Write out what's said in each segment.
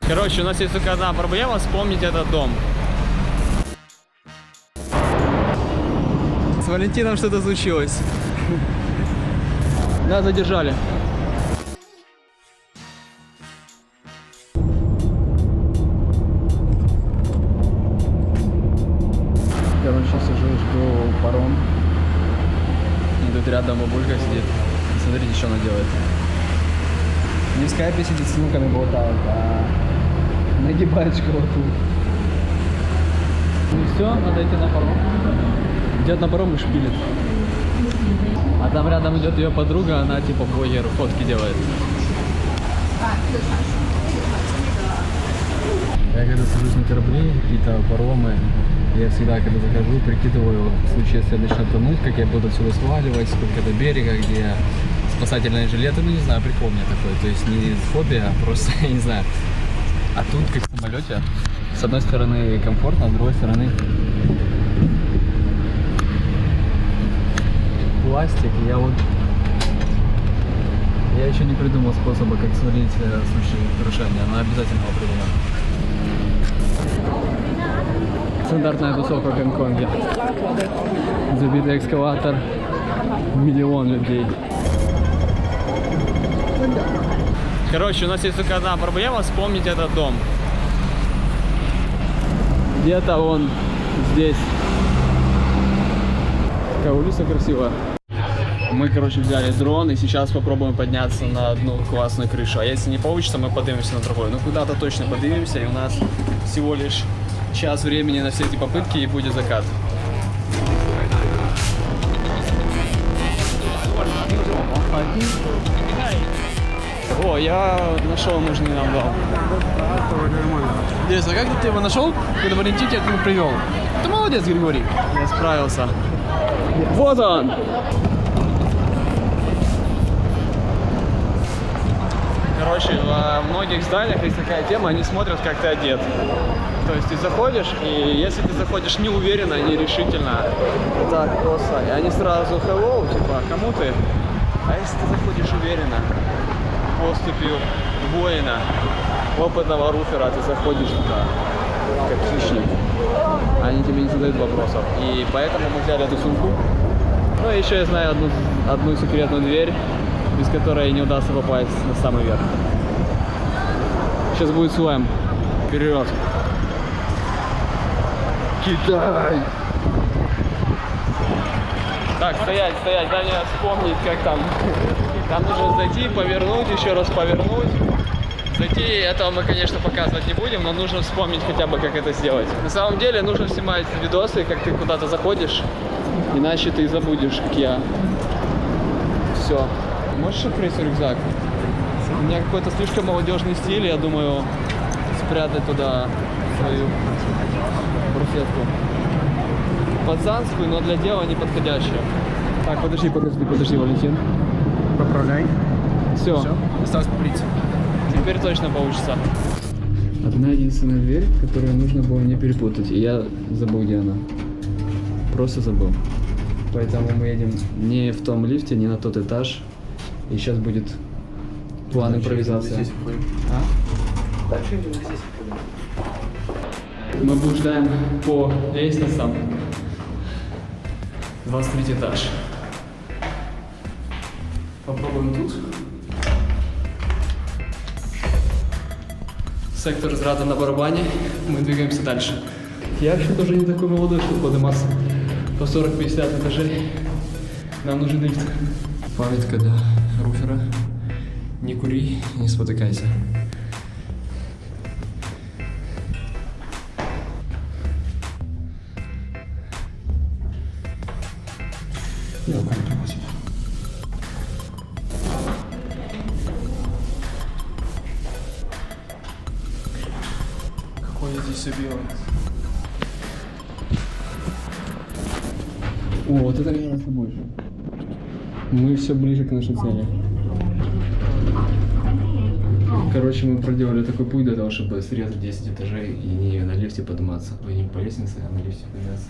Короче, у нас есть только одна проблема — вспомнить этот дом. С Валентином что-то случилось. Нас задержали. Короче, сижу, жду паром. И тут рядом бабулька сидит. Смотрите, что она делает. Не в скайпе сидит, с внуками болтает, а нагибает школоту. Ну все, надо идти на паром. Идет на паром и шпилит. А там рядом идет ее подруга, она типа блогер, фотки делает. Я когда сажусь на корабли, какие-то паромы, я всегда, когда захожу, прикидываю, в случае, если я начну тонуть, как я буду отсюда сваливать, сколько до берега, где спасательные жилеты, ну не знаю, прикол мне такой, то есть не фобия, а просто, я не знаю. А тут, как в самолете, с одной стороны комфортно, а с другой стороны пластик. Я еще не придумал способа, как свалить в случае крушения, но обязательно его придумаю. Стандартная тусовка в Гонконге. Забитый экскаватор, миллион людей. Короче, у нас есть только одна проблема — вспомнить этот дом. Где-то он здесь. Какая улица красивая. Мы, короче, взяли дрон и сейчас попробуем подняться на одну классную крышу. А если не получится, мы поднимемся на другую. Ну, куда-то точно поднимемся, и у нас всего лишь час времени на все эти попытки, и будет закат. О, я нашел нужный нам дом. Интересно, как ты его нашел, когда Валентин тебя к нему привел? Ты молодец, Григорий. Я справился. Вот он! Короче, во многих зданиях есть такая тема, они смотрят, как ты одет. То есть ты заходишь, и если ты заходишь неуверенно, нерешительно, так просто, и они сразу hello, типа, кому ты? А если ты заходишь уверенно, поступью воина, опытного руфера, ты заходишь туда, как хищник, они тебе не задают вопросов. И поэтому мы взяли эту сумку. Ну и еще я знаю одну секретную дверь, без которой не удастся попасть на самый верх. Сейчас будет слэм. Вперед! Китай! Так, стоять, дай мне вспомнить, как там. Там нужно зайти, повернуть, еще раз повернуть. Зайти, этого мы, конечно, показывать не будем, но нужно вспомнить хотя бы, как это сделать. На самом деле нужно снимать видосы, как ты куда-то заходишь, иначе ты забудешь, как я. Все. Можешь открыть рюкзак? У меня какой-то слишком молодежный стиль, я думаю, спрятать туда свою бруфетку. Пацанскую, но для дела не подходящую. Так, подожди, Валентин. Поправляй. Все. Осталось побриться. Теперь точно получится. Одна единственная дверь, которую нужно было не перепутать. И я забыл, где она. Просто забыл. Поэтому мы едем не в том лифте, не на тот этаж. И сейчас будет план импровизации. А? Дальше идем здесь. Мы блуждаем по лестницам. 23 этаж. Попробуем тут. Сектор разряда на барабане. Мы двигаемся дальше. Я вообще тоже не такой молодой, чтобы подниматься по 40-50 этажей. Нам нужен лифт. Памятка для руфера. Не кури, не спотыкайся. Какое здесь все белое. О, вот это мне нравится больше. Мы все ближе к нашей цели. Короче, мы проделали такой путь для того, чтобы срезать 10 этажей и не на лифте подниматься. Ой, не по лестнице, а на лифте подняться.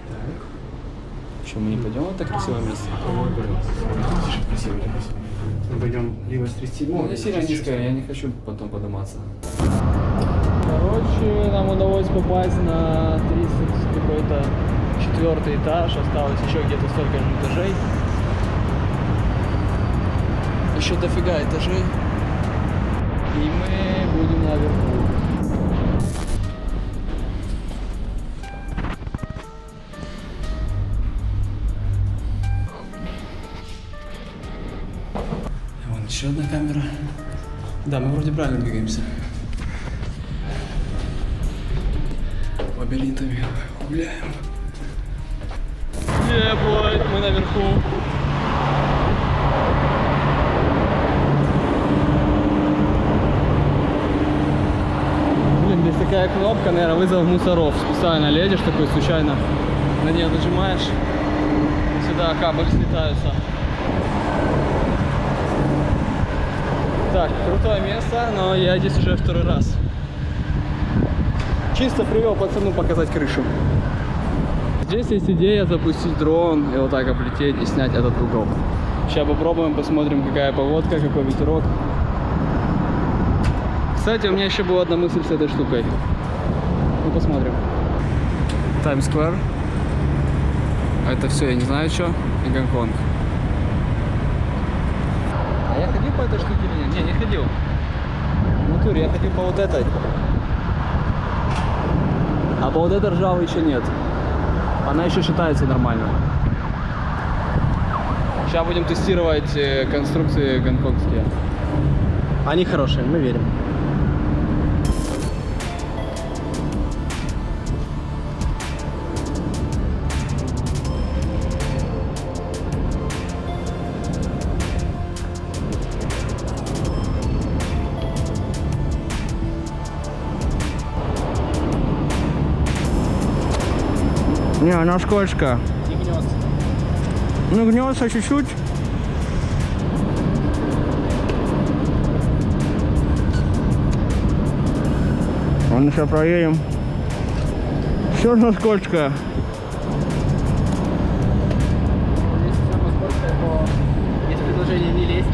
Так. Что, мы не пойдем в это красивое место? Красиво. пойдем либо с 37. Ну, не сильно низкая, я не хочу потом подниматься. Короче, нам удалось попасть на 30 какой-то 4-й этаж. Осталось еще где-то столько же этажей. Еще дофига этажей. И мы будем наверху. Вон еще одна камера. Да, мы вроде правильно двигаемся. Лабиринтами гуляем. Мы наверху. Блин, здесь такая кнопка, наверное, вызов мусоров. Специально лезешь такой случайно, на нее нажимаешь, сюда кабель слетаются. Так, крутое место, но я здесь уже второй раз. Чисто привел пацану показать крышу. Здесь есть идея запустить дрон и вот так облететь и снять этот угол. Сейчас попробуем, посмотрим, какая погодка, какой ветерок. Кстати, у меня еще была одна мысль с этой штукой. Ну, посмотрим. Таймс-сквер. А это все, я не знаю что. И Гонконг. А я ходил по этой штуке или нет? Не ходил. В натуре, я ходил по вот этой. А по вот этой ржавой еще нет. Она еще считается нормально. Сейчас будем тестировать конструкции гонконгские. Они хорошие, мы верим. Не, она скользкая. Не гнется. Ну, гнется чуть-чуть. Ладно, сейчас проверим. Все же скользкое. Есть предложение не лезть.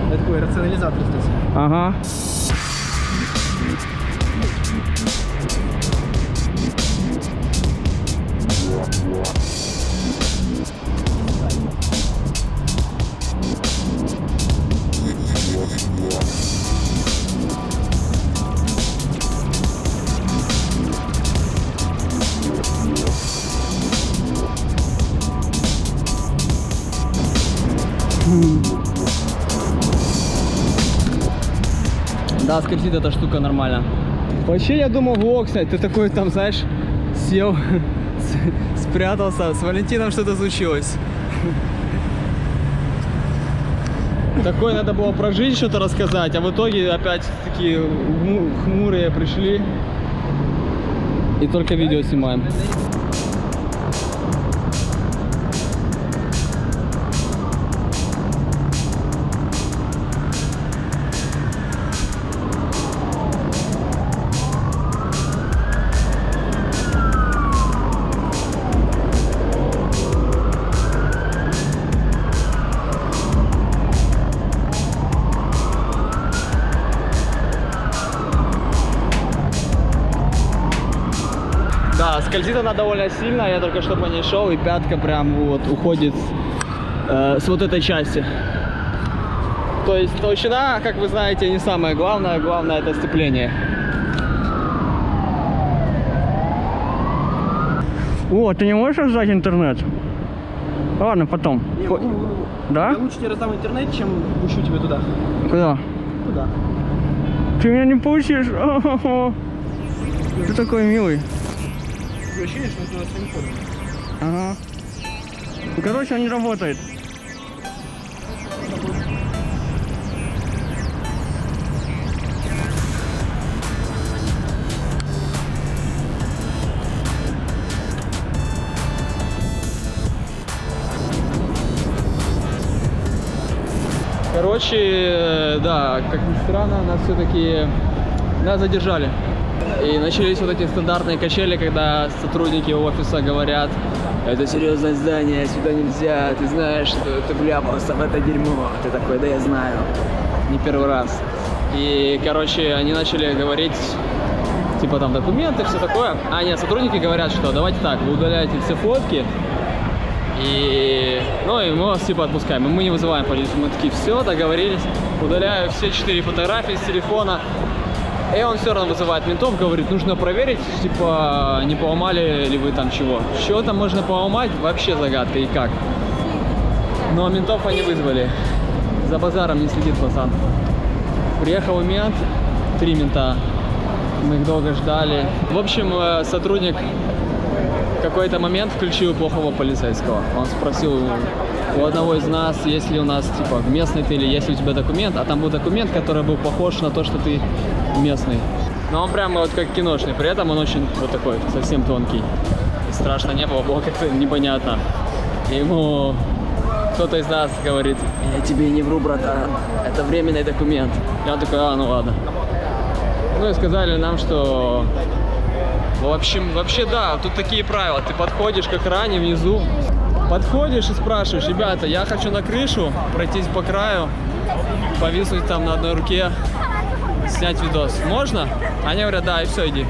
Это такой рационализатор здесь. Ага. Да, скользит эта штука нормально. Вообще я думал влог снять, ты такой там, знаешь, сел, спрятался, с Валентином что-то случилось. Такое надо было про жизнь что-то рассказать, а в итоге опять такие хмурые пришли и только видео снимаем. Да, скользит она довольно сильно, я только что по ней шел, и пятка прям вот уходит с вот этой части. То есть толщина, как вы знаете, не самое главное, главное это сцепление. О, ты не можешь сжать интернет? Ладно, потом. Да? Я лучше тебе раздам интернет, чем пущу тебя туда. Куда? Туда. Ты меня не пустишь? Ты такой милый. Такое ощущение, что это у нас не ходит. Ага. Ну, короче, он не работает. Короче, да, как ни странно, нас все-таки задержали. И начались вот эти стандартные качели, когда сотрудники офиса говорят: это серьезное здание, сюда нельзя, ты знаешь, что ты вляпался в это дерьмо. Ты такой, да я знаю, не первый раз. И, короче, они начали говорить, типа там документы, все такое. А нет, сотрудники говорят, что давайте так, вы удаляете все фотки, и, ну, и мы вас типа отпускаем. И мы не вызываем полицию. Мы такие, все, договорились. Удаляю все 4 фотографии с телефона. И он все равно вызывает ментов, говорит, нужно проверить, типа, не поломали ли вы там чего. Что там можно поломать, вообще загадка и как. Но ментов они вызвали. За базаром не следит пацан. Приехал мент, 3 мента. Мы их долго ждали. В общем, сотрудник в какой-то момент включил плохого полицейского. Он спросил у одного из нас, есть ли у нас, типа, местный ты или есть ли у тебя документ. А там был документ, который был похож на то, что ты местный. Но он прямо вот как киношный. При этом он очень вот такой, совсем тонкий. И страшно не было, было как-то непонятно. И ему кто-то из нас говорит, я тебе не вру, братан, это временный документ. И он такой, а, ну ладно. Ну и сказали нам, что в общем, вообще да, тут такие правила. Ты подходишь к экране внизу, подходишь и спрашиваешь, ребята, я хочу на крышу, пройтись по краю, повиснуть там на одной руке, снять видос. Можно? Они говорят, да, и все, иди.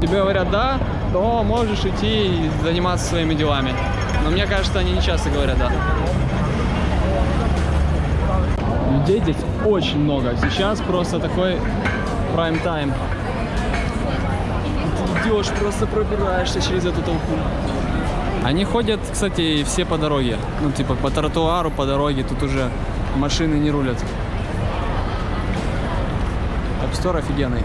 Тебе говорят, да, то можешь идти и заниматься своими делами. Но мне кажется, они не часто говорят, да. Людей здесь очень много. Сейчас просто такой прайм-тайм. Ты идешь, просто пробираешься через эту толпу. Они ходят, кстати, все по дороге. Ну, типа, по тротуару, по дороге. Тут уже машины не рулят. App Store офигенный.